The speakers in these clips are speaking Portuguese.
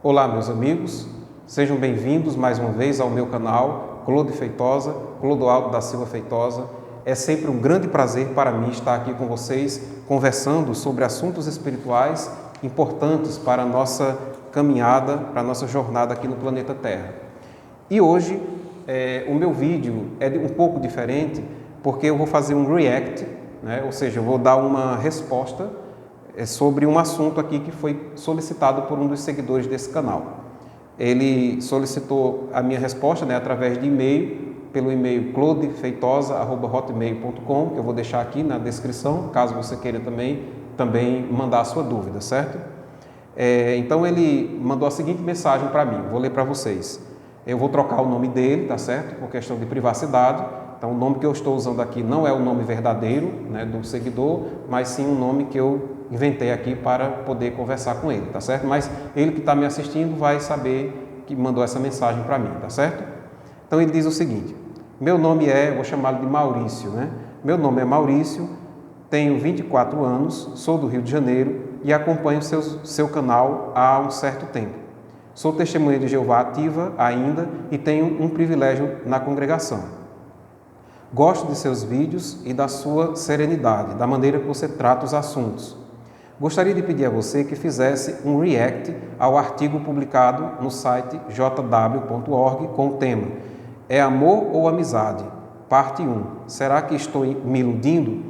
Olá, meus amigos, sejam bem-vindos mais uma vez ao meu canal Clodo Feitosa, Clodoaldo da Silva Feitosa. É sempre um grande prazer para mim estar aqui com vocês, conversando sobre assuntos espirituais importantes para a nossa caminhada, para a nossa jornada aqui no planeta Terra. E hoje, o meu vídeo é um pouco diferente, porque eu vou fazer um react, ou seja, eu vou dar uma resposta sobre um assunto aqui que foi solicitado por um dos seguidores desse canal. Ele solicitou a minha resposta através de e-mail, pelo e-mail clodefeitosa@hotmail.com, que eu vou deixar aqui na descrição, caso você queira também mandar a sua dúvida, certo? Então ele mandou a seguinte mensagem para mim, vou ler para vocês. Eu vou trocar o nome dele, tá certo? Por questão de privacidade. Então o nome que eu estou usando aqui não é o nome verdadeiro do seguidor, mas sim um nome que eu inventei aqui para poder conversar com ele, tá certo? Mas ele que está me assistindo vai saber que mandou essa mensagem para mim, tá certo? Então ele diz o seguinte: meu nome vou chamá-lo de Maurício, Meu nome é Maurício, tenho 24 anos, sou do Rio de Janeiro e acompanho seu canal há um certo tempo. Sou testemunha de Jeová ativa ainda e tenho um privilégio na congregação. Gosto de seus vídeos e da sua serenidade, da maneira que você trata os assuntos. Gostaria de pedir a você que fizesse um react ao artigo publicado no site jw.org com o tema É Amor ou Amizade? Parte 1. Será que estou me iludindo?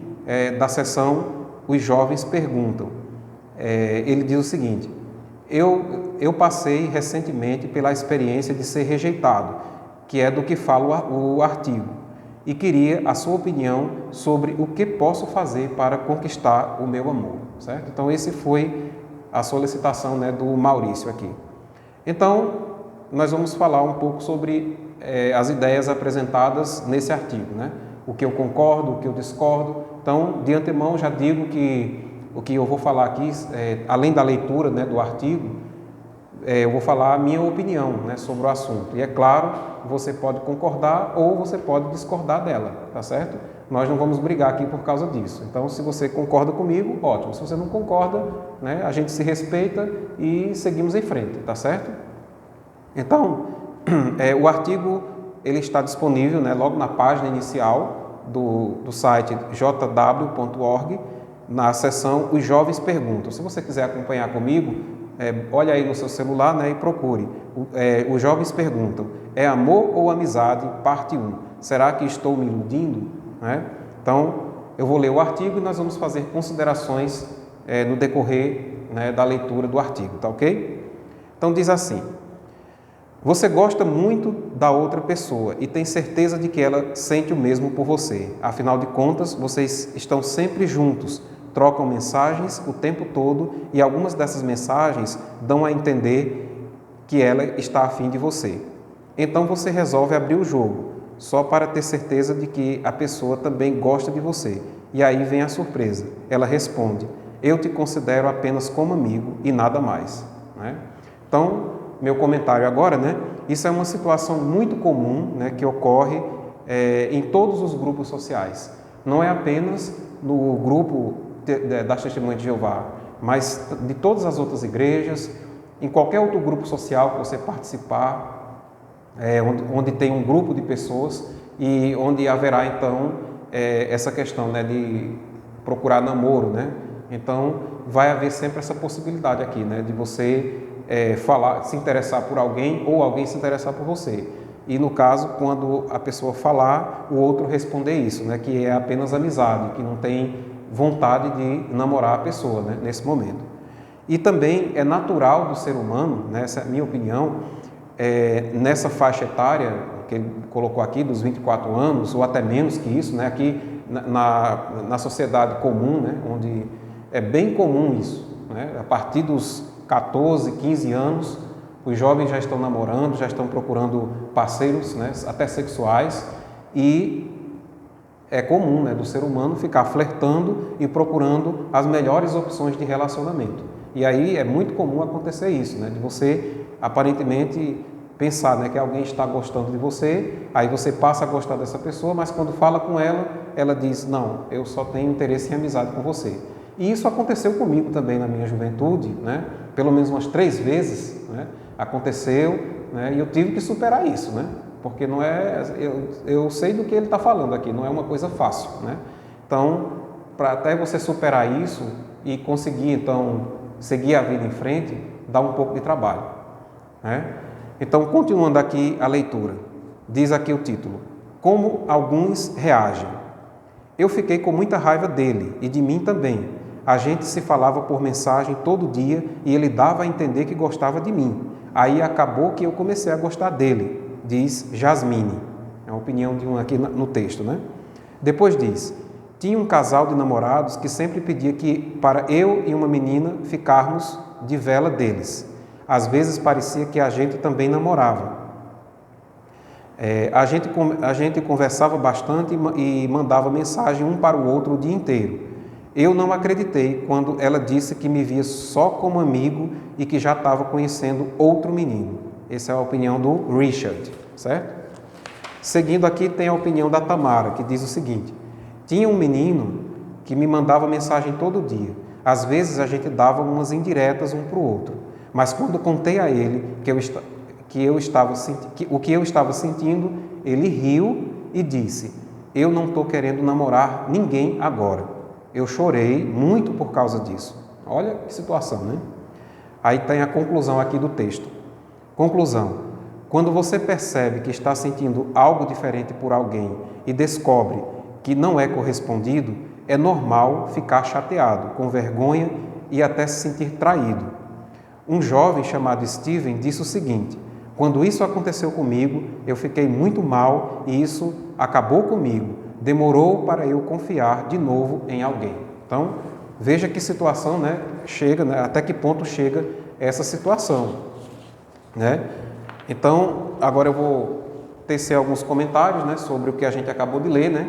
Da seção Os Jovens Perguntam. Ele diz o seguinte: eu passei recentemente pela experiência de ser rejeitado, que é do que fala o artigo, e queria a sua opinião sobre o que posso fazer para conquistar o meu amor, certo? Então, esse foi a solicitação do Maurício aqui. Então, nós vamos falar um pouco sobre as ideias apresentadas nesse artigo, O que eu concordo, o que eu discordo. Então, de antemão, já digo que o que eu vou falar aqui, além da leitura do artigo, eu vou falar a minha opinião sobre o assunto. E é claro, você pode concordar ou você pode discordar dela, tá certo? Nós não vamos brigar aqui por causa disso. Então, se você concorda comigo, ótimo. Se você não concorda, a gente se respeita e seguimos em frente, tá certo? Então, o artigo ele está disponível logo na página inicial do site jw.org, na seção Os Jovens Perguntam. Se você quiser acompanhar comigo, olha aí no seu celular e procure. Os Jovens Perguntam, é amor ou amizade? Parte 1. Será que estou me iludindo? Então, eu vou ler o artigo e nós vamos fazer considerações no decorrer da leitura do artigo, tá ok? Então, diz assim: você gosta muito da outra pessoa e tem certeza de que ela sente o mesmo por você. Afinal de contas, vocês estão sempre juntos, trocam mensagens o tempo todo e algumas dessas mensagens dão a entender que ela está afim de você. Então você resolve abrir o jogo, só para ter certeza de que a pessoa também gosta de você. E aí vem a surpresa. Ela responde: eu te considero apenas como amigo e nada mais. Então, meu comentário agora, isso é uma situação muito comum que ocorre em todos os grupos sociais. Não é apenas no grupo das Testemunhas de Jeová, mas de todas as outras igrejas, em qualquer outro grupo social que você participar, onde tem um grupo de pessoas e onde haverá então essa questão de procurar namoro, Então vai haver sempre essa possibilidade aqui, de você se interessar por alguém ou alguém se interessar por você. E no caso, quando a pessoa falar, o outro responder isso, que é apenas amizade, que não tem vontade de namorar a pessoa nesse momento. E também é natural do ser humano, essa é a minha opinião, nessa faixa etária que ele colocou aqui, dos 24 anos, ou até menos que isso, aqui na sociedade comum, onde é bem comum isso, a partir dos 14, 15 anos, os jovens já estão namorando, já estão procurando parceiros, até sexuais, e é comum do ser humano ficar flertando e procurando as melhores opções de relacionamento. E aí é muito comum acontecer isso, de você aparentemente pensar que alguém está gostando de você, aí você passa a gostar dessa pessoa, mas quando fala com ela, ela diz: não, eu só tenho interesse em amizade com você. E isso aconteceu comigo também na minha juventude, pelo menos umas 3 vezes, né? Aconteceu, né? E eu tive que superar isso, né? Porque não é, eu sei do que ele está falando aqui, não é uma coisa fácil, né? Então, para até você superar isso e conseguir, então, seguir a vida em frente, dá um pouco de trabalho, né? Então, continuando aqui a leitura, diz aqui o título: Como alguns reagem. Eu fiquei com muita raiva dele e de mim também. A gente se falava por mensagem todo dia e ele dava a entender que gostava de mim. Aí acabou que eu comecei a gostar dele, diz Jasmine. É a opinião de um aqui no texto, né? Depois diz: tinha um casal de namorados que sempre pedia que para eu e uma menina ficarmos de vela deles. Às vezes parecia que a gente também namorava. A gente conversava bastante e mandava mensagem um para o outro o dia inteiro. Eu não acreditei quando ela disse que me via só como amigo e que já estava conhecendo outro menino. Essa é a opinião do Richard, certo? Seguindo aqui tem a opinião da Tamara, que diz o seguinte: tinha um menino que me mandava mensagem todo dia. Às vezes a gente dava umas indiretas um para o outro, mas quando contei a ele o que eu estava sentindo, ele riu e disse: eu não estou querendo namorar ninguém agora. Eu chorei muito por causa disso. Olha que situação, né? Aí tem a conclusão aqui do texto. Conclusão: quando você percebe que está sentindo algo diferente por alguém e descobre que não é correspondido, é normal ficar chateado, com vergonha e até se sentir traído. Um jovem chamado Steven disse o seguinte: quando isso aconteceu comigo, eu fiquei muito mal e isso acabou comigo. Demorou para eu confiar de novo em alguém. Então, veja que situação, né, chega, né, até que ponto chega essa situação, né? Então, agora eu vou tecer alguns comentários, né, sobre o que a gente acabou de ler, né?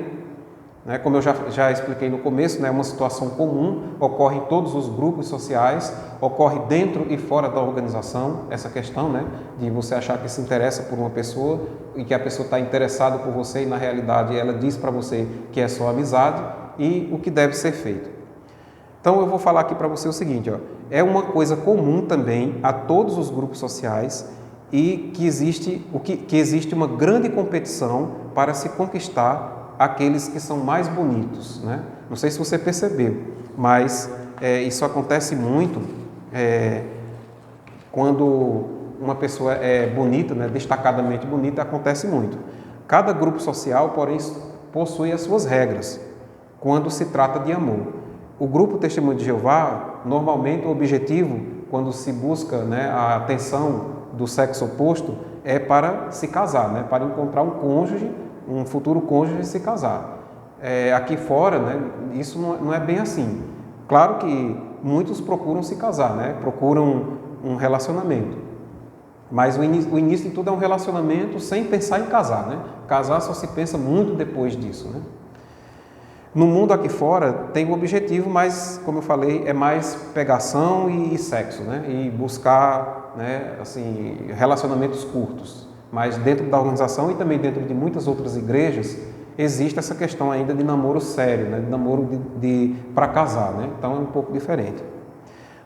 Como eu já expliquei no começo, né, uma situação comum, ocorre em todos os grupos sociais, ocorre dentro e fora da organização, essa questão, né, de você achar que se interessa por uma pessoa e que a pessoa está interessada por você e na realidade ela diz para você que é só amizade e o que deve ser feito. Então eu vou falar aqui para você o seguinte, ó, é uma coisa comum também a todos os grupos sociais e que existe uma grande competição para se conquistar aqueles que são mais bonitos, né? Não sei se você percebeu, mas isso acontece muito quando uma pessoa é bonita, né? Destacadamente bonita, acontece muito. Cada grupo social, porém, possui as suas regras quando se trata de amor. O grupo Testemunho de Jeová, normalmente o objetivo, quando se busca, né, a atenção do sexo oposto, é para se casar, né? Para encontrar um cônjuge, um futuro cônjuge, e se casar. Aqui fora, né, isso não é bem assim. Claro que muitos procuram se casar, né? Procuram um relacionamento. Mas o início de tudo é um relacionamento sem pensar em casar, né? Casar só se pensa muito depois disso, né? No mundo aqui fora tem um objetivo, mas, como eu falei, é mais pegação e sexo, né? E buscar, né, assim, relacionamentos curtos. Mas dentro da organização e também dentro de muitas outras igrejas, existe essa questão ainda de namoro sério, né? De namoro para casar, né? Então é um pouco diferente.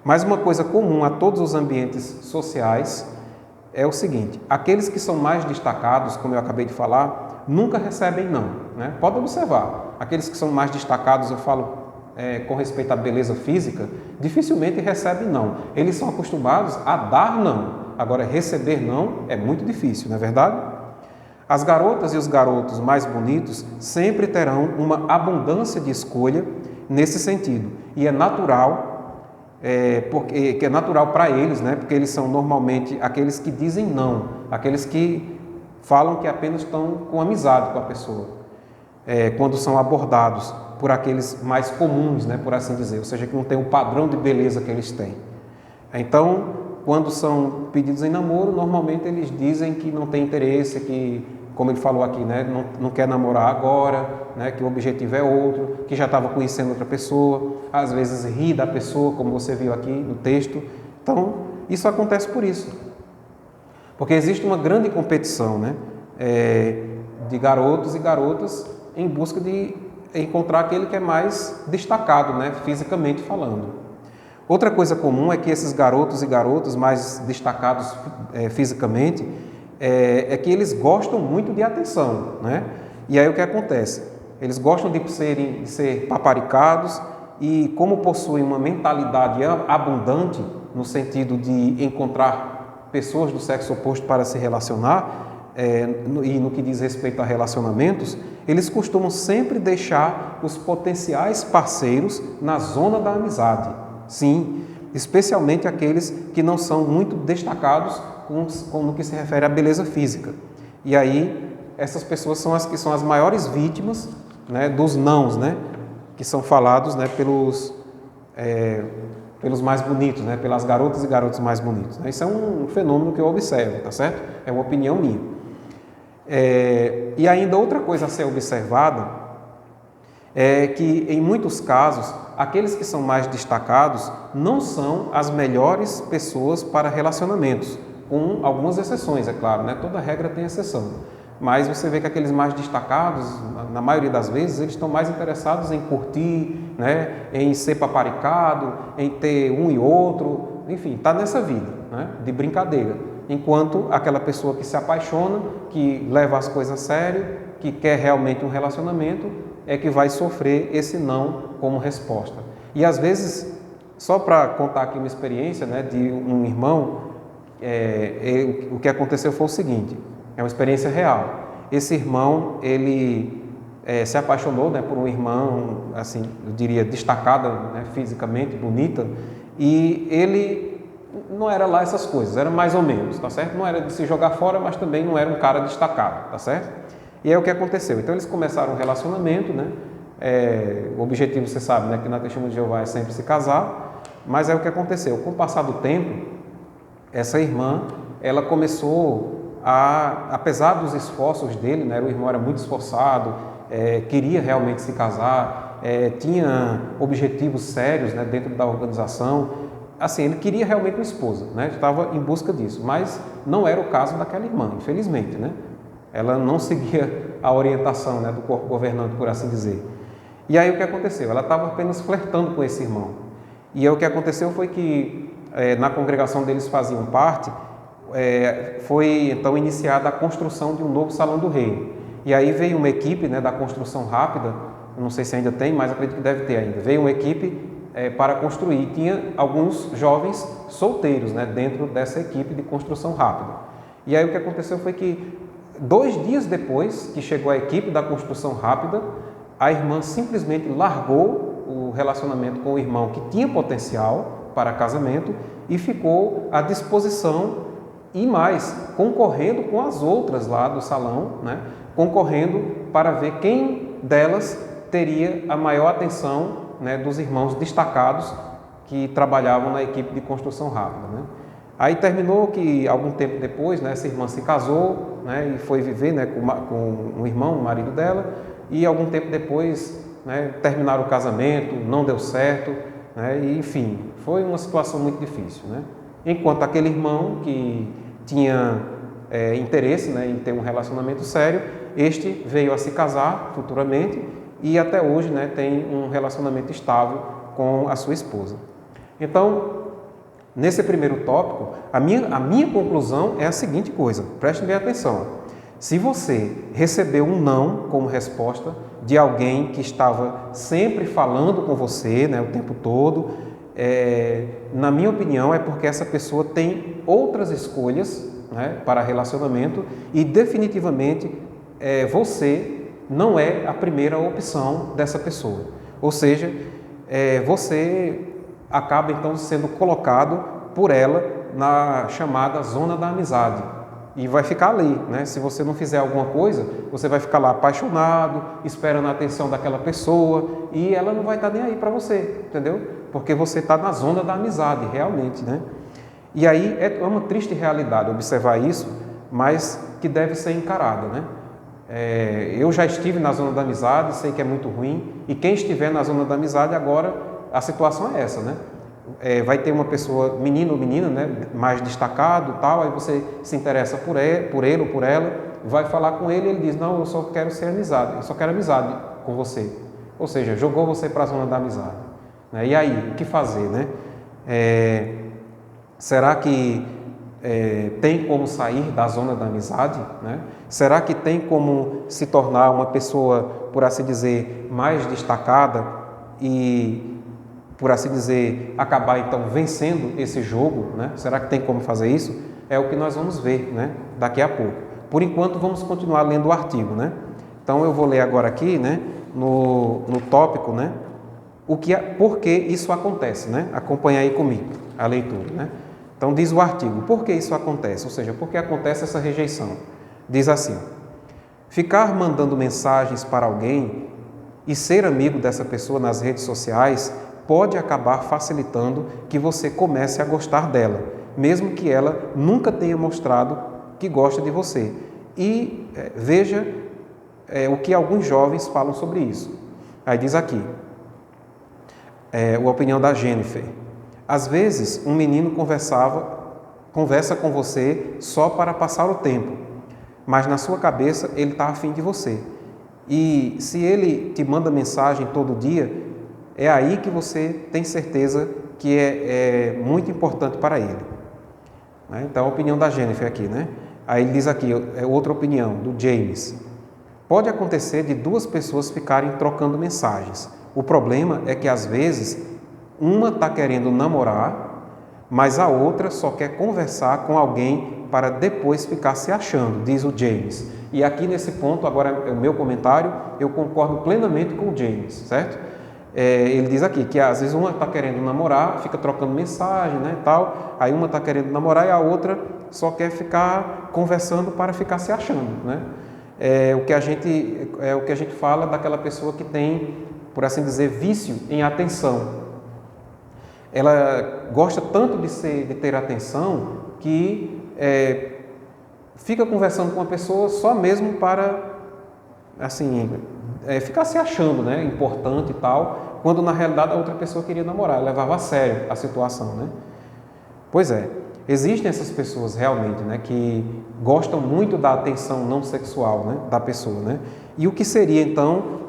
Mas uma coisa comum a todos os ambientes sociais é o seguinte: aqueles que são mais destacados, como eu acabei de falar, nunca recebem não, né? Pode observar, aqueles que são mais destacados, eu falo com respeito à beleza física, dificilmente recebem não. Eles são acostumados a dar não. Agora, receber não é muito difícil, não é verdade? As garotas e os garotos mais bonitos sempre terão uma abundância de escolha nesse sentido. E é natural, que é natural para eles, né? Porque eles são normalmente aqueles que dizem não, aqueles que falam que apenas estão com amizade com a pessoa, quando são abordados por aqueles mais comuns, né? Por assim dizer, ou seja, que não tem o padrão de beleza que eles têm. Então, quando são pedidos em namoro, normalmente eles dizem que não tem interesse, que, como ele falou aqui, né, não quer namorar agora, né, que o objetivo é outro, que já estava conhecendo outra pessoa, às vezes ri da pessoa, como você viu aqui no texto. Então, isso acontece por isso. Porque existe uma grande competição, né, de garotos e garotas em busca de encontrar aquele que é mais destacado, né, fisicamente falando. Outra coisa comum é que esses garotos e garotas mais destacados fisicamente, é que eles gostam muito de atenção, né? E aí o que acontece? Eles gostam de ser paparicados e, como possuem uma mentalidade abundante, no sentido de encontrar pessoas do sexo oposto para se relacionar, e no que diz respeito a relacionamentos, eles costumam sempre deixar os potenciais parceiros na zona da amizade. Sim, especialmente aqueles que não são muito destacados no que se refere à beleza física. E aí, essas pessoas são as que são as maiores vítimas, né, dos nãos, né, que são falados, né, pelos mais bonitos, né, pelas garotas e garotos mais bonitos. Isso é um fenômeno que eu observo, tá certo? É uma opinião minha. E ainda outra coisa a ser observada é que, em muitos casos, aqueles que são mais destacados não são as melhores pessoas para relacionamentos, com algumas exceções, é claro, né? Toda regra tem exceção. Mas você vê que aqueles mais destacados, na maioria das vezes, eles estão mais interessados em curtir, né? Em ser paparicado, em ter um e outro, enfim, está nessa vida, né? De brincadeira. Enquanto aquela pessoa que se apaixona, que leva as coisas a sério, que quer realmente um relacionamento, é que vai sofrer esse não como resposta. E às vezes, só para contar aqui uma experiência, né, de um irmão, o que aconteceu foi o seguinte, é uma experiência real. Esse irmão, ele se apaixonou, né, por uma irmã, assim, eu diria, destacada, né, fisicamente, bonita, e ele não era lá essas coisas, era mais ou menos, tá certo? Não era de se jogar fora, mas também não era um cara destacado, tá certo? E aí o que aconteceu? Então eles começaram um relacionamento, né? O objetivo, você sabe, né, que na Testemunha de Jeová é sempre se casar, mas aí o que aconteceu? Com o passar do tempo, essa irmã, ela começou apesar dos esforços dele, né, o irmão era muito esforçado, queria realmente se casar, tinha objetivos sérios, né, dentro da organização, assim, ele queria realmente uma esposa, né, estava em busca disso, mas não era o caso daquela irmã, infelizmente, né? Ela não seguia a orientação, né, do corpo governante, por assim dizer. E aí o que aconteceu? Ela estava apenas flertando com esse irmão. E aí o que aconteceu foi que na congregação deles faziam parte, foi então iniciada a construção de um novo salão do reino. E aí veio uma equipe, né, da construção rápida, não sei se ainda tem, mas acredito que deve ter ainda. Veio uma equipe para construir. Tinha alguns jovens solteiros, né, dentro dessa equipe de construção rápida. E aí o que aconteceu foi que 2 dias depois que chegou a equipe da construção rápida, a irmã simplesmente largou o relacionamento com o irmão que tinha potencial para casamento e ficou à disposição e mais, concorrendo com as outras lá do salão, né? Concorrendo para ver quem delas teria a maior atenção, né, dos irmãos destacados que trabalhavam na equipe de construção rápida, né? Aí terminou que, algum tempo depois, né, essa irmã se casou, né, e foi viver, né, com um irmão, o marido dela, e algum tempo depois, né, terminaram o casamento, não deu certo, né, e enfim, foi uma situação muito difícil, né? Enquanto aquele irmão que tinha interesse, né, em ter um relacionamento sério, este veio a se casar futuramente e até hoje, né, tem um relacionamento estável com a sua esposa. Então, nesse primeiro tópico, a minha conclusão é a seguinte coisa, prestem bem atenção. Se você recebeu um não como resposta de alguém que estava sempre falando com você, né, o tempo todo, na minha opinião, é porque essa pessoa tem outras escolhas, né, para relacionamento e definitivamente você não é a primeira opção dessa pessoa. Ou seja, você acaba então sendo colocado por ela na chamada zona da amizade e vai ficar ali, né? Se você não fizer alguma coisa, você vai ficar lá apaixonado, esperando a atenção daquela pessoa e ela não vai estar nem aí para você, entendeu? Porque você está na zona da amizade, realmente, né? E aí é uma triste realidade observar isso, mas que deve ser encarada, né? Eu já estive na zona da amizade, sei que é muito ruim, e quem estiver na zona da amizade agora, a situação é essa, né? Vai ter uma pessoa, menino ou menina, né, mais destacado, tal, aí você se interessa por ele ou por ela, vai falar com ele e ele diz, não, eu só quero ser amizade, eu só quero amizade com você. Ou seja, jogou você para a zona da amizade. E aí, o que fazer, né? Será que tem como sair da zona da amizade, né? Será que tem como se tornar uma pessoa, por assim dizer, mais destacada e, por assim dizer, acabar então vencendo esse jogo, né? Será que tem como fazer isso? É o que nós vamos ver, né? Daqui a pouco. Por enquanto, vamos continuar lendo o artigo, né? Então, eu vou ler agora aqui, né? No tópico, né? Por que isso acontece, né? Acompanha aí comigo a leitura, né? Então, diz o artigo, por que isso acontece? Ou seja, por que acontece essa rejeição? Diz assim, ficar mandando mensagens para alguém e ser amigo dessa pessoa nas redes sociais pode acabar facilitando que você comece a gostar dela, mesmo que ela nunca tenha mostrado que gosta de você. E veja o que alguns jovens falam sobre isso. Aí diz aqui, a opinião da Jennifer. Às vezes, um menino conversa com você só para passar o tempo, mas na sua cabeça ele está afim de você. E se ele te manda mensagem todo dia, é aí que você tem certeza que é muito importante para ele. Então, a opinião da Jennifer aqui, né? Aí ele diz aqui, outra opinião, do James. Pode acontecer de duas pessoas ficarem trocando mensagens. O problema é que, às vezes, uma está querendo namorar, mas a outra só quer conversar com alguém para depois ficar se achando, diz o James. E aqui nesse ponto, agora é o meu comentário, eu concordo plenamente com o James, certo? Ele diz aqui que às vezes uma está querendo namorar, fica trocando mensagem, né, tal, aí uma está querendo namorar e a outra só quer ficar conversando para ficar se achando, né? O que a gente fala daquela pessoa que tem, por assim dizer, vício em atenção. Ela gosta tanto de ter atenção que fica conversando com uma pessoa só mesmo para, assim, ficar se achando, né, importante e tal, quando na realidade a outra pessoa queria namorar, levava a sério a situação, né? Pois é, existem essas pessoas realmente, né, que gostam muito da atenção não sexual, né, da pessoa, né? E o que seria então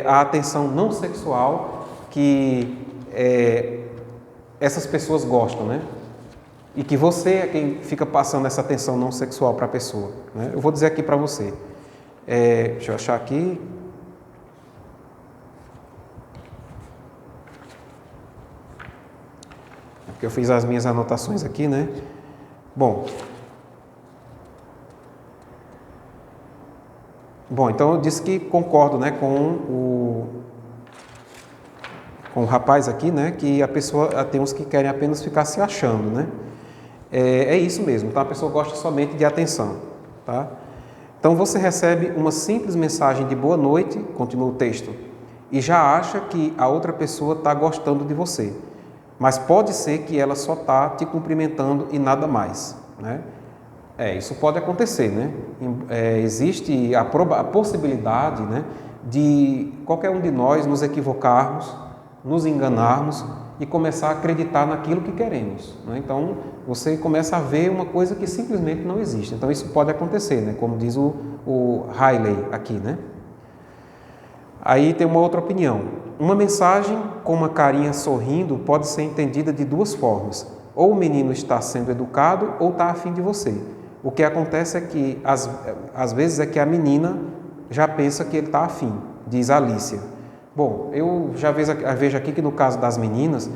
a atenção não sexual que essas pessoas gostam, né? E que você é quem fica passando essa atenção não sexual para a pessoa, né? Eu vou dizer aqui para você. Deixa eu achar aqui. Porque eu fiz as minhas anotações aqui, né? Bom, então eu disse que concordo, né, com o rapaz aqui, né, que a pessoa tem uns que querem apenas ficar se achando, né? É isso mesmo, tá? A pessoa gosta somente de atenção, tá? Então você recebe uma simples mensagem de boa noite, continua o texto, e já acha que a outra pessoa está gostando de você, mas pode ser que ela só está te cumprimentando e nada mais, né? Isso pode acontecer, né? Existe a possibilidade, né, de qualquer um de nós nos equivocarmos, nos enganarmos e começar a acreditar naquilo que queremos, né? Então, você começa a ver uma coisa que simplesmente não existe. Então, isso pode acontecer, né? Como diz o Riley aqui, né? Aí tem uma outra opinião. Uma mensagem com uma carinha sorrindo pode ser entendida de duas formas. Ou o menino está sendo educado ou está afim de você. O que acontece é que, às vezes, é que a menina já pensa que ele está afim, diz a Alicia. Bom, eu já vejo aqui que no caso das meninas,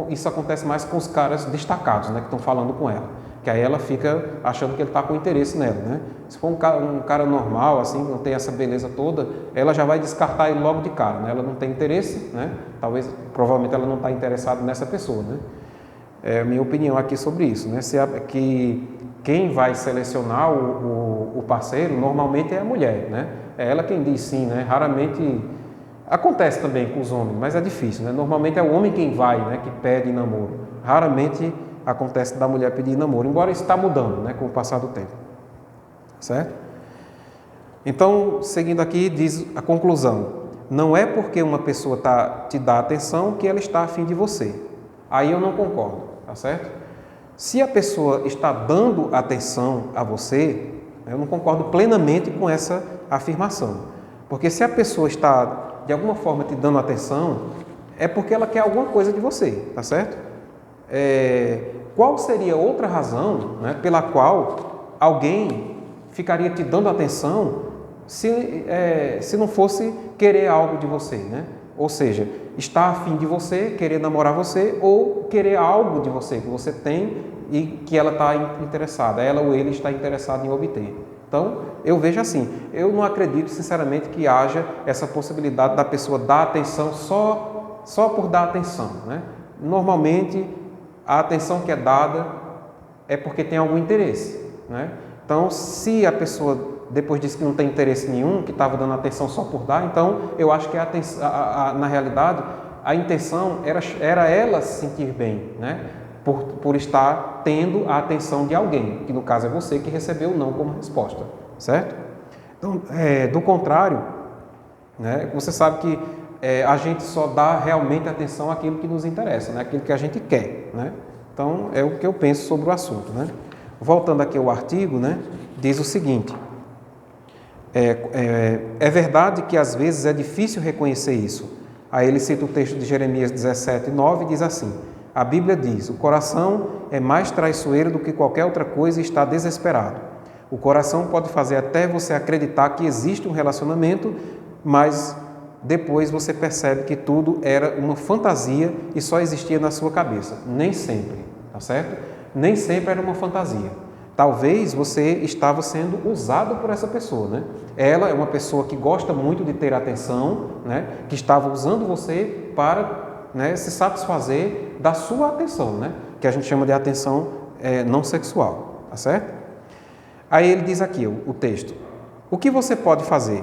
isso acontece mais com os caras destacados, né, que estão falando com ela. Que aí ela fica achando que ele está com interesse nela, né? Se for um cara normal, assim, não tem essa beleza toda, ela já vai descartar ele logo de cara, né? Ela não tem interesse, né? Provavelmente ela não está interessada nessa pessoa, né? É a minha opinião aqui sobre isso, né? Que quem vai selecionar o parceiro normalmente é a mulher, né? É ela quem diz sim, né? Raramente acontece também com os homens, mas é difícil, né? Normalmente é o homem quem vai, né? Que pede namoro. Raramente acontece da mulher pedir namoro, embora isso está mudando, né? Com o passar do tempo, certo? Então, seguindo aqui, diz a conclusão: não é porque uma pessoa te dá atenção que ela está afim de você. Aí eu não concordo, tá certo? Se a pessoa está dando atenção a você, eu não concordo plenamente com essa afirmação. Porque se a pessoa está, de alguma forma, te dando atenção, é porque ela quer alguma coisa de você, tá certo? Qual seria outra razão, né, pela qual alguém ficaria te dando atenção se não fosse querer algo de você, né? Ou seja, estar afim de você, querer namorar você ou querer algo de você que você tem e que ela está interessada, ela ou ele está interessado em obter. Então, eu vejo assim, eu não acredito sinceramente que haja essa possibilidade da pessoa dar atenção só por dar atenção, né? Normalmente, a atenção que é dada é porque tem algum interesse, né? Então, se a pessoa depois disse que não tem interesse nenhum, que estava dando atenção só por dar, então eu acho que na realidade a intenção era ela se sentir bem, né? Por estar tendo a atenção de alguém, que no caso é você que recebeu o não como resposta, certo? Então, do contrário, né, você sabe que a gente só dá realmente atenção àquilo que nos interessa, né, aquilo que a gente quer, né? Então, é o que eu penso sobre o assunto, né? Voltando aqui ao artigo, né, diz o seguinte: é verdade que às vezes é difícil reconhecer isso. Aí ele cita o texto de Jeremias 17:9 e diz assim: a Bíblia diz, o coração é mais traiçoeiro do que qualquer outra coisa e está desesperado. O coração pode fazer até você acreditar que existe um relacionamento, mas depois você percebe que tudo era uma fantasia e só existia na sua cabeça. Nem sempre, tá certo? Nem sempre era uma fantasia. Talvez você estava sendo usado por essa pessoa, né? Ela é uma pessoa que gosta muito de ter atenção, né? Que estava usando você para, né, se satisfazer da sua atenção, né? Que a gente chama de atenção não sexual, tá certo? Aí ele diz aqui o texto: o que você pode fazer?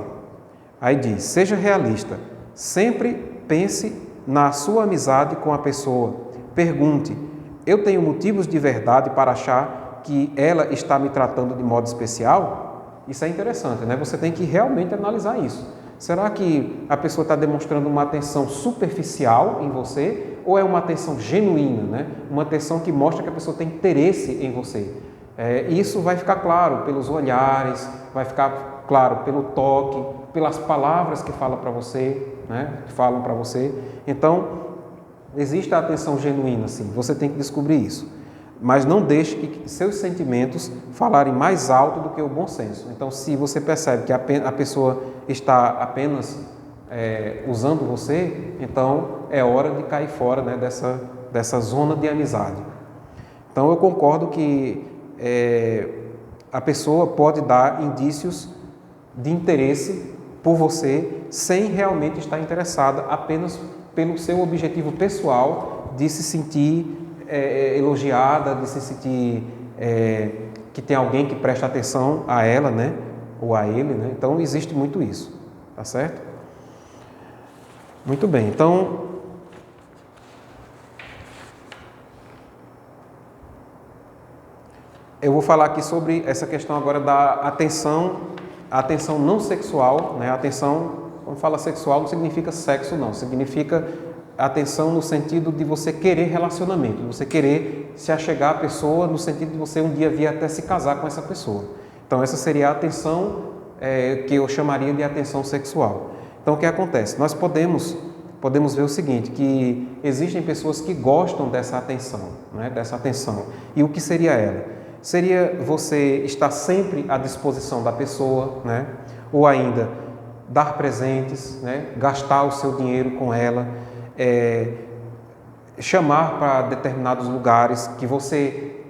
Aí diz: seja realista, sempre pense na sua amizade com a pessoa, pergunte: eu tenho motivos de verdade para achar que ela está me tratando de modo especial? Isso é interessante, né? Você tem que realmente analisar isso. Será que a pessoa está demonstrando uma atenção superficial em você ou é uma atenção genuína, né? Uma atenção que mostra que a pessoa tem interesse em você? Isso vai ficar claro pelos olhares, vai ficar claro pelo toque, pelas palavras que falam para você, né? Que falam para você. Então, existe a atenção genuína, sim. Você tem que descobrir isso. Mas não deixe que seus sentimentos falarem mais alto do que o bom senso. Então, se você percebe que a pessoa está apenas usando você, então é hora de cair fora, né, dessa zona de amizade. Então, eu concordo que a pessoa pode dar indícios de interesse por você sem realmente estar interessada, apenas pelo seu objetivo pessoal de se sentir elogiada, de se sentir que tem alguém que presta atenção a ela, né? Ou a ele, né? Então, existe muito isso, tá certo? Muito bem, então, eu vou falar aqui sobre essa questão agora da atenção, a atenção não sexual, né? A atenção, quando fala sexual, não significa sexo, não, significa atenção no sentido de você querer relacionamento, de você querer se achegar à pessoa, no sentido de você um dia vir até se casar com essa pessoa. Então, essa seria a atenção que eu chamaria de atenção sexual. Então, o que acontece? Nós podemos ver o seguinte, que existem pessoas que gostam dessa atenção, né? Dessa atenção. E o que seria ela? Seria você estar sempre à disposição da pessoa, né? Ou ainda dar presentes, né? Gastar o seu dinheiro com ela, chamar para determinados lugares que você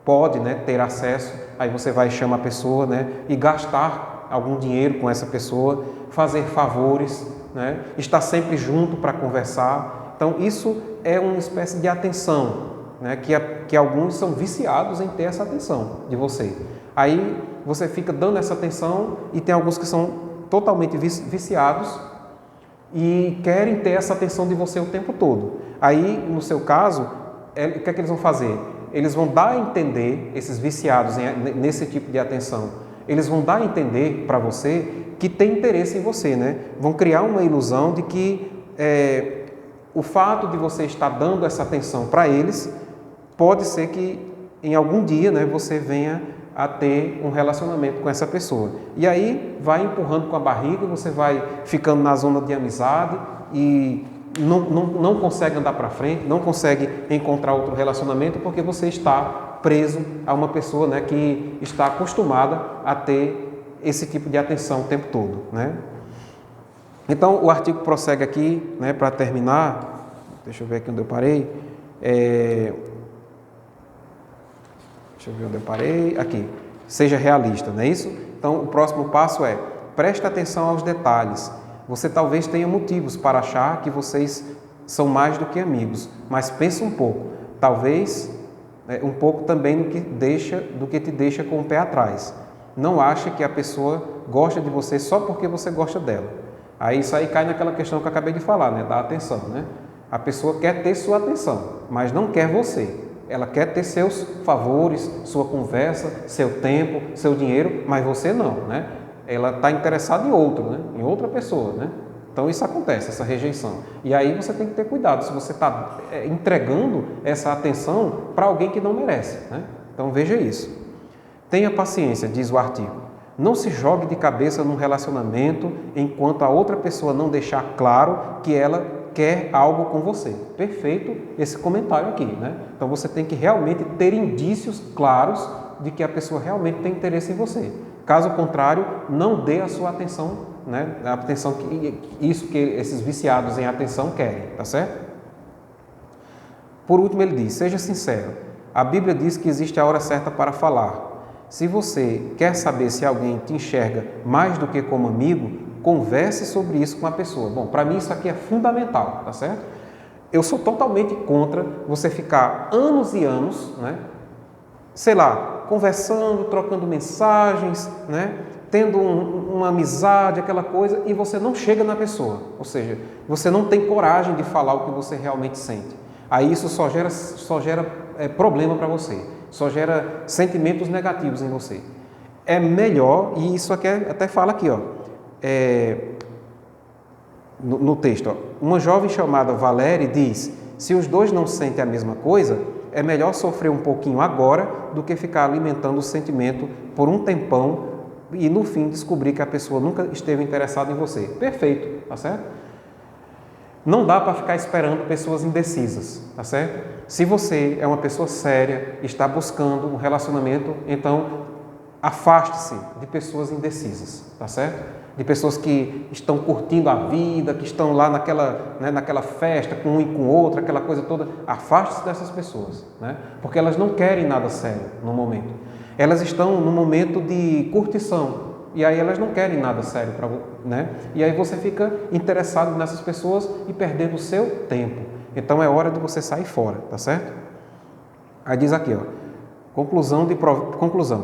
pode, né, ter acesso, aí você vai chamar a pessoa, né, e gastar algum dinheiro com essa pessoa, fazer favores, né, estar sempre junto para conversar. Então, isso é uma espécie de atenção, né, que alguns são viciados em ter essa atenção de você. Aí você fica dando essa atenção e tem alguns que são totalmente viciados e querem ter essa atenção de você o tempo todo. Aí, no seu caso, o que é que eles vão fazer? Eles vão dar a entender, esses viciados nesse tipo de atenção, eles vão dar a entender para você que tem interesse em você, né? Vão criar uma ilusão de que o fato de você estar dando essa atenção para eles, pode ser que em algum dia, né, você venha a ter um relacionamento com essa pessoa. E aí vai empurrando com a barriga, você vai ficando na zona de amizade e não consegue andar para frente, não consegue encontrar outro relacionamento porque você está preso a uma pessoa, né, que está acostumada a ter esse tipo de atenção o tempo todo, né? Então, o artigo prossegue aqui, né, para terminar. Deixa eu ver aqui onde eu parei. Deixa eu ver onde eu parei. Aqui. Seja realista, não é isso? Então, o próximo passo é: preste atenção aos detalhes. Você talvez tenha motivos para achar que vocês são mais do que amigos, mas pense um pouco. Talvez um pouco também do que te deixa com o pé atrás. Não ache que a pessoa gosta de você só porque você gosta dela. Aí isso aí cai naquela questão que eu acabei de falar, né, da atenção, né? A pessoa quer ter sua atenção, mas não quer você. Ela quer ter seus favores, sua conversa, seu tempo, seu dinheiro, mas você não, né? Ela está interessada em outro, né? Em outra pessoa, né? Então isso acontece, essa rejeição. E aí você tem que ter cuidado se você está entregando essa atenção para alguém que não merece, né? Então veja isso. Tenha paciência, diz o artigo. Não se jogue de cabeça num relacionamento enquanto a outra pessoa não deixar claro que ela quer algo com você. Perfeito esse comentário aqui, né? Então você tem que realmente ter indícios claros de que a pessoa realmente tem interesse em você. Caso contrário, não dê a sua atenção, né? A atenção que esses viciados em atenção querem, tá certo? Por último, ele diz: seja sincero. A Bíblia diz que existe a hora certa para falar. Se você quer saber se alguém te enxerga mais do que como amigo, converse sobre isso com a pessoa. Bom, para mim isso aqui é fundamental, tá certo? Eu sou totalmente contra você ficar anos e anos, né? Sei lá, conversando, trocando mensagens, né? Tendo uma amizade, aquela coisa, e você não chega na pessoa. Ou seja, você não tem coragem de falar o que você realmente sente. Aí isso só gera problema para você. Só gera sentimentos negativos em você. É melhor, e isso aqui até fala aqui, ó, no texto, ó, uma jovem chamada Valéria diz: se os dois não sentem a mesma coisa, é melhor sofrer um pouquinho agora do que ficar alimentando o sentimento por um tempão e no fim descobrir que a pessoa nunca esteve interessada em você. Perfeito, tá certo? Não dá para ficar esperando pessoas indecisas, tá certo? Se você é uma pessoa séria, está buscando um relacionamento, então afaste-se de pessoas indecisas, tá certo? De pessoas que estão curtindo a vida, que estão lá naquela festa com um e com outro, aquela coisa toda. Afaste-se dessas pessoas, né? Porque elas não querem nada sério no momento. Elas estão no momento de curtição. E aí elas não querem nada sério, né? E aí você fica interessado nessas pessoas e perdendo o seu tempo. Então é hora de você sair fora, tá certo? Aí diz aqui, ó, conclusão.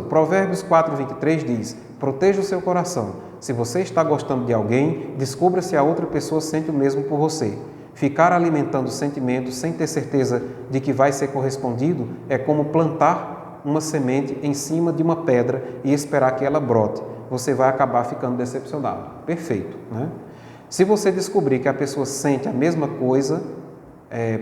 Provérbios 4:23 diz: proteja o seu coração. Se você está gostando de alguém, descubra se a outra pessoa sente o mesmo por você. Ficar alimentando sentimentos sem ter certeza de que vai ser correspondido é como plantar uma semente em cima de uma pedra e esperar que ela brote. Você vai acabar ficando decepcionado. Perfeito, né? Se você descobrir que a pessoa sente a mesma coisa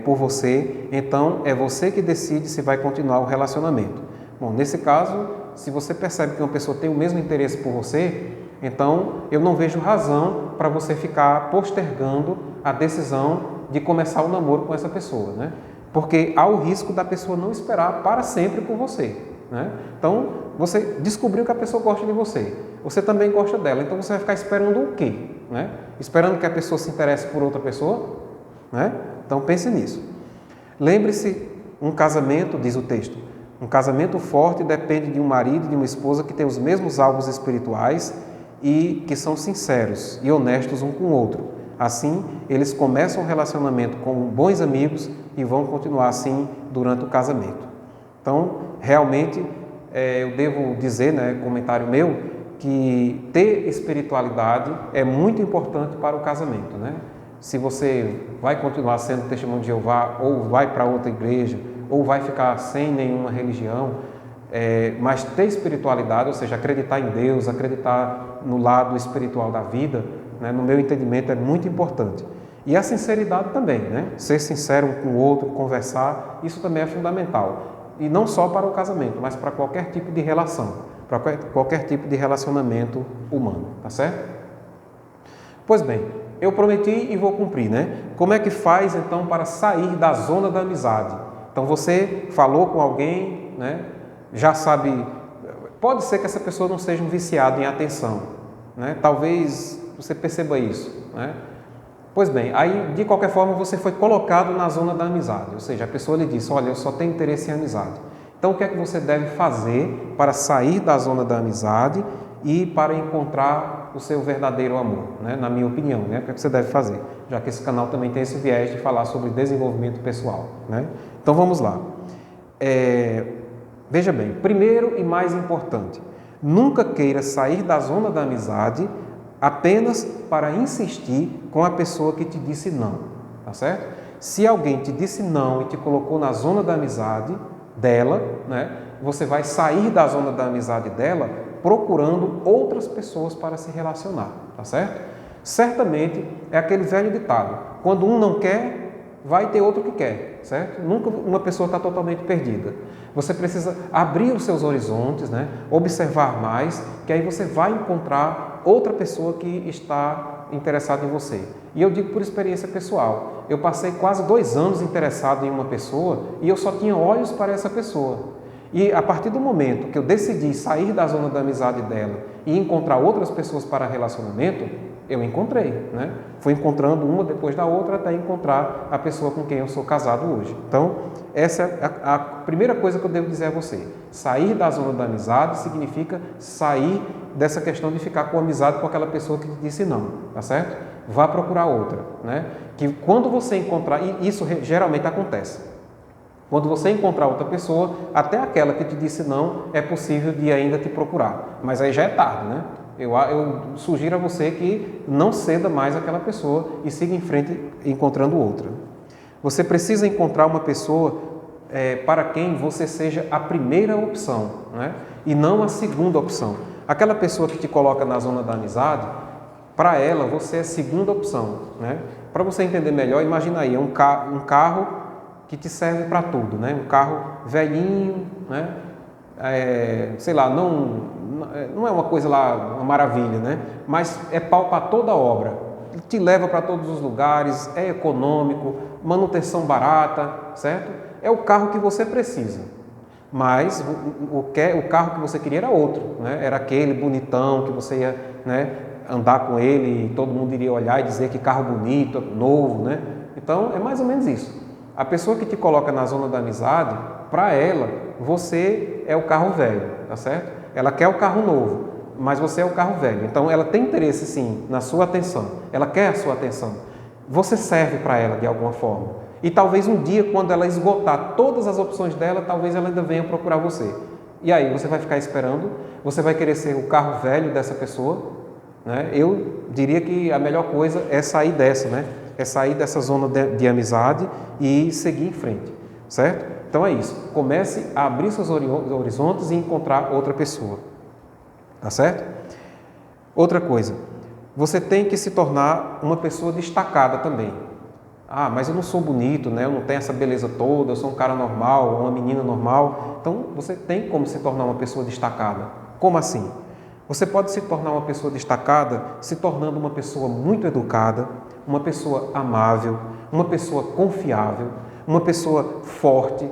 por você, então é você que decide se vai continuar o relacionamento. Bom, nesse caso, se você percebe que uma pessoa tem o mesmo interesse por você, então eu não vejo razão para você ficar postergando a decisão de começar o namoro com essa pessoa, né? Porque há o risco da pessoa não esperar para sempre por você, né? Então, você descobriu que a pessoa gosta de você. Você também gosta dela, então você vai ficar esperando o quê? Né? Esperando que a pessoa se interesse por outra pessoa? Né? Então pense nisso. Lembre-se, um casamento, diz o texto, um casamento forte depende de um marido e de uma esposa que têm os mesmos alvos espirituais e que são sinceros e honestos um com o outro. Assim, eles começam um relacionamento com bons amigos e vão continuar assim durante o casamento. Então, realmente, eu devo dizer, né, comentário meu, que ter espiritualidade é muito importante para o casamento, né? Se você vai continuar sendo testemunho de Jeová, ou vai para outra igreja, ou vai ficar sem nenhuma religião, mas ter espiritualidade, ou seja, acreditar em Deus, acreditar no lado espiritual da vida, né, no meu entendimento é muito importante. E a sinceridade também, né? Ser sincero um com o outro, conversar, isso também é fundamental. E não só para o casamento, mas para qualquer tipo de relação, para qualquer tipo de relacionamento humano, tá certo? Pois bem, eu prometi e vou cumprir, né? Como é que faz então para sair da zona da amizade? Então você falou com alguém, né? Já sabe, pode ser que essa pessoa não seja um viciado em atenção, né? Talvez você perceba isso, né? Pois bem, aí de qualquer forma você foi colocado na zona da amizade, ou seja, a pessoa lhe disse, olha, eu só tenho interesse em amizade. Então o que é que você deve fazer para sair da zona da amizade e para encontrar o seu verdadeiro amor, né? Na minha opinião, né? O que é que você deve fazer? Já que esse canal também tem esse viés de falar sobre desenvolvimento pessoal, né? Então vamos lá. Veja bem, primeiro e mais importante, nunca queira sair da zona da amizade apenas para insistir com a pessoa que te disse não, tá certo? Se alguém te disse não e te colocou na zona da amizade dela, né, você vai sair da zona da amizade dela procurando outras pessoas para se relacionar, tá certo? Certamente é aquele velho ditado, quando um não quer, vai ter outro que quer, certo? Nunca uma pessoa está totalmente perdida. Você precisa abrir os seus horizontes, né? Observar mais, que aí você vai encontrar outra pessoa que está interessada em você. E eu digo por experiência pessoal, eu passei quase 2 anos interessado em uma pessoa e eu só tinha olhos para essa pessoa. E a partir do momento que eu decidi sair da zona da amizade dela e encontrar outras pessoas para relacionamento, eu encontrei, né? Fui encontrando uma depois da outra até encontrar a pessoa com quem eu sou casado hoje. Então, essa é a primeira coisa que eu devo dizer a você. Sair da zona da amizade significa sair dessa questão de ficar com amizade com aquela pessoa que te disse não, tá certo? Vá procurar outra, né? Que quando você encontrar, e isso geralmente acontece, quando você encontrar outra pessoa, até aquela que te disse não, é possível de ainda te procurar, mas aí já é tarde, né? Eu sugiro a você que não ceda mais àquela pessoa e siga em frente encontrando outra. Você precisa encontrar uma pessoa para quem você seja a primeira opção, né? E não a segunda opção. Aquela pessoa que te coloca na zona da amizade, para ela você é a segunda opção, né? Para você entender melhor, imagina aí, um carro que te serve para tudo, né? Um carro velhinho, né? Sei lá, não é uma coisa lá, uma maravilha, né? Mas é pau para toda obra, te leva para todos os lugares, é econômico, manutenção barata, certo? É o carro que você precisa, mas o carro que você queria era outro, né? Era aquele bonitão que você ia, né, andar com ele e todo mundo iria olhar e dizer que carro bonito, novo, né? Então é mais ou menos isso. A pessoa que te coloca na zona da amizade, para ela, você é o carro velho, tá certo? Ela quer o carro novo, mas você é o carro velho. Então, ela tem interesse, sim, na sua atenção. Ela quer a sua atenção. Você serve para ela de alguma forma. E talvez um dia, quando ela esgotar todas as opções dela, talvez ela ainda venha procurar você. E aí, você vai ficar esperando? Você vai querer ser o carro velho dessa pessoa? Né? Eu diria que a melhor coisa é sair dessa, né? É sair dessa zona de amizade e seguir em frente, certo? Então é isso, comece a abrir seus horizontes e encontrar outra pessoa, tá certo? Outra coisa, você tem que se tornar uma pessoa destacada também. Ah, mas eu não sou bonito, né? Eu não tenho essa beleza toda, eu sou um cara normal, uma menina normal. Então você tem como se tornar uma pessoa destacada. Como assim? Você pode se tornar uma pessoa destacada se tornando uma pessoa muito educada, uma pessoa amável, uma pessoa confiável, uma pessoa forte,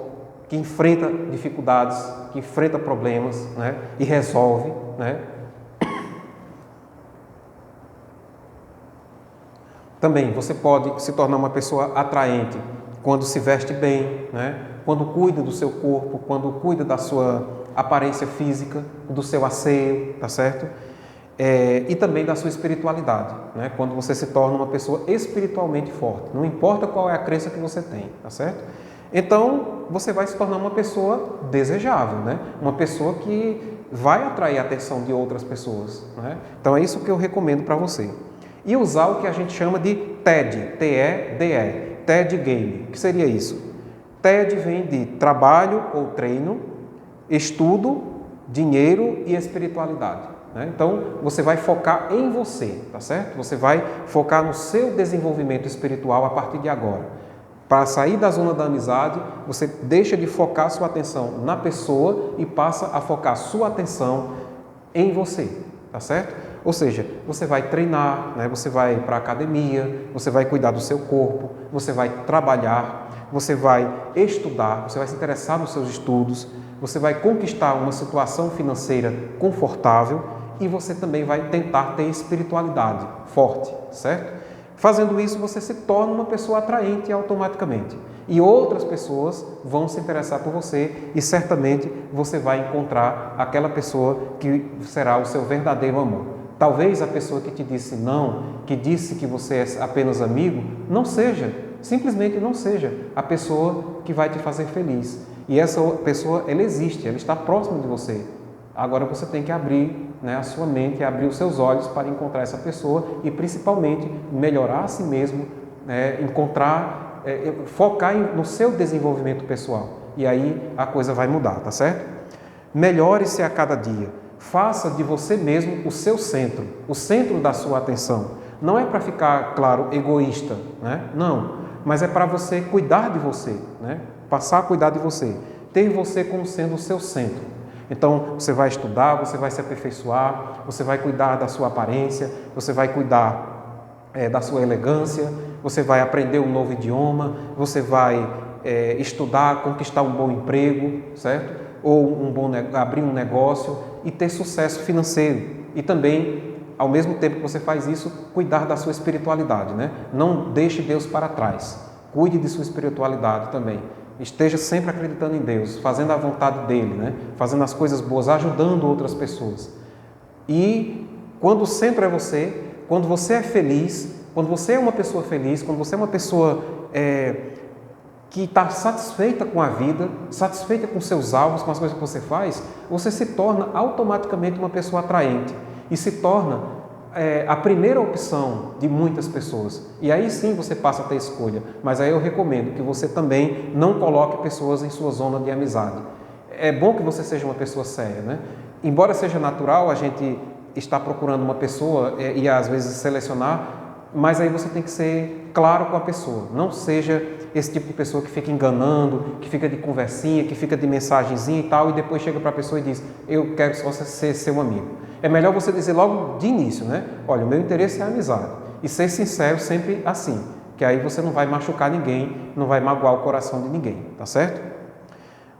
que enfrenta dificuldades, que enfrenta problemas, né, e resolve, né? Também você pode se tornar uma pessoa atraente quando se veste bem, né? Quando cuida do seu corpo, quando cuida da sua aparência física, do seu asseio, tá certo? E também da sua espiritualidade, né? Quando você se torna uma pessoa espiritualmente forte, não importa qual é a crença que você tem, tá certo? Então, você vai se tornar uma pessoa desejável, né? Uma pessoa que vai atrair a atenção de outras pessoas, né? Então, é isso que eu recomendo para você. E usar o que a gente chama de TED, T-E-D-E, TED Game. O que seria isso? TED vem de trabalho ou treino, estudo, dinheiro e espiritualidade. Então, você vai focar em você, tá certo? Você vai focar no seu desenvolvimento espiritual a partir de agora. Para sair da zona da amizade, você deixa de focar sua atenção na pessoa e passa a focar sua atenção em você, tá certo? Ou seja, você vai treinar, né? Você vai para a academia, você vai cuidar do seu corpo, você vai trabalhar, você vai estudar, você vai se interessar nos seus estudos, você vai conquistar uma situação financeira confortável e você também vai tentar ter espiritualidade forte, certo? Fazendo isso, você se torna uma pessoa atraente automaticamente. E outras pessoas vão se interessar por você e certamente você vai encontrar aquela pessoa que será o seu verdadeiro amor. Talvez a pessoa que te disse não, que disse que você é apenas amigo, não seja, simplesmente não seja a pessoa que vai te fazer feliz. E essa pessoa, ela existe, ela está próxima de você. Agora você tem que abrir, né, a sua mente, abrir os seus olhos para encontrar essa pessoa e principalmente melhorar a si mesmo, né, focar no seu desenvolvimento pessoal. E aí a coisa vai mudar, tá certo? Melhore-se a cada dia. Faça de você mesmo o seu centro, o centro da sua atenção. Não é para ficar, claro, egoísta, né? Não, mas é para você cuidar de você, né? Passar a cuidar de você, ter você como sendo o seu centro. Então, você vai estudar, você vai se aperfeiçoar, você vai cuidar da sua aparência, você vai cuidar da sua elegância, você vai aprender um novo idioma, você vai estudar, conquistar um bom emprego, certo? Ou abrir um negócio e ter sucesso financeiro. E também, ao mesmo tempo que você faz isso, cuidar da sua espiritualidade, né? Não deixe Deus para trás. Cuide de sua espiritualidade também. Esteja sempre acreditando em Deus, fazendo a vontade dEle, né? Fazendo as coisas boas, ajudando outras pessoas. E quando o centro é você, quando você é feliz, quando você é uma pessoa feliz, quando você é uma pessoa que está satisfeita com a vida, satisfeita com seus alvos, com as coisas que você faz, você se torna automaticamente uma pessoa atraente e se torna a primeira opção de muitas pessoas. E aí sim você passa a ter escolha, mas aí eu recomendo que você também não coloque pessoas em sua zona de amizade. É bom que você seja uma pessoa séria, né? Embora seja natural a gente estar procurando uma pessoa e às vezes selecionar, mas aí você tem que ser claro com a pessoa. Não seja esse tipo de pessoa que fica enganando, que fica de conversinha, que fica de mensagenzinha e tal, e depois chega para a pessoa e diz, eu quero só ser seu amigo. É melhor você dizer logo de início, né? Olha, o meu interesse é a amizade. E ser sincero sempre assim, que aí você não vai machucar ninguém, não vai magoar o coração de ninguém, tá certo?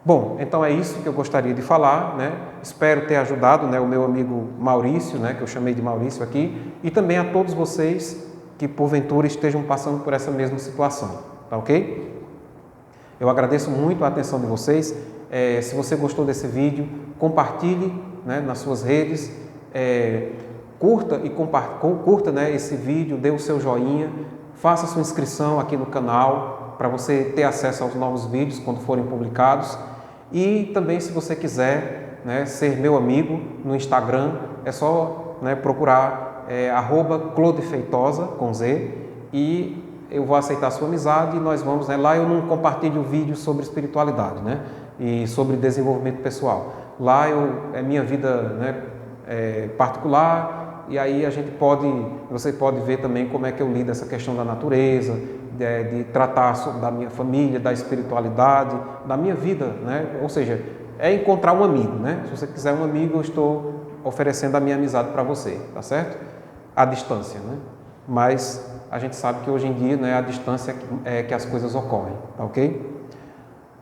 Bom, então é isso que eu gostaria de falar, né? Espero ter ajudado, né, o meu amigo Maurício, né, que eu chamei de Maurício aqui, e também a todos vocês que porventura estejam passando por essa mesma situação, tá ok? Eu agradeço muito a atenção de vocês. Se você gostou desse vídeo, compartilhe, né, nas suas redes, curta, né, esse vídeo, dê o seu joinha, faça sua inscrição aqui no canal para você ter acesso aos novos vídeos quando forem publicados. E também, se você quiser, né, ser meu amigo no Instagram, é só, né, procurar @clodefeitosa com Z, e eu vou aceitar a sua amizade e nós vamos, né, lá eu não compartilho vídeos sobre espiritualidade, né, e sobre desenvolvimento pessoal. Lá é minha vida, né, particular, e aí você pode ver também como é que eu lido essa questão da natureza, de tratar da minha família, da espiritualidade, da minha vida, né? Ou seja, é encontrar um amigo, né? Se você quiser um amigo, eu estou oferecendo a minha amizade para você, tá certo? À distância, né? Mas a gente sabe que hoje em dia, né, a distância é que as coisas ocorrem, tá ok?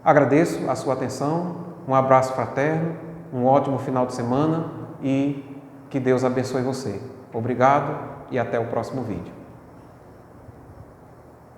Agradeço a sua atenção, um abraço fraterno, um ótimo final de semana e que Deus abençoe você. Obrigado e até o próximo vídeo.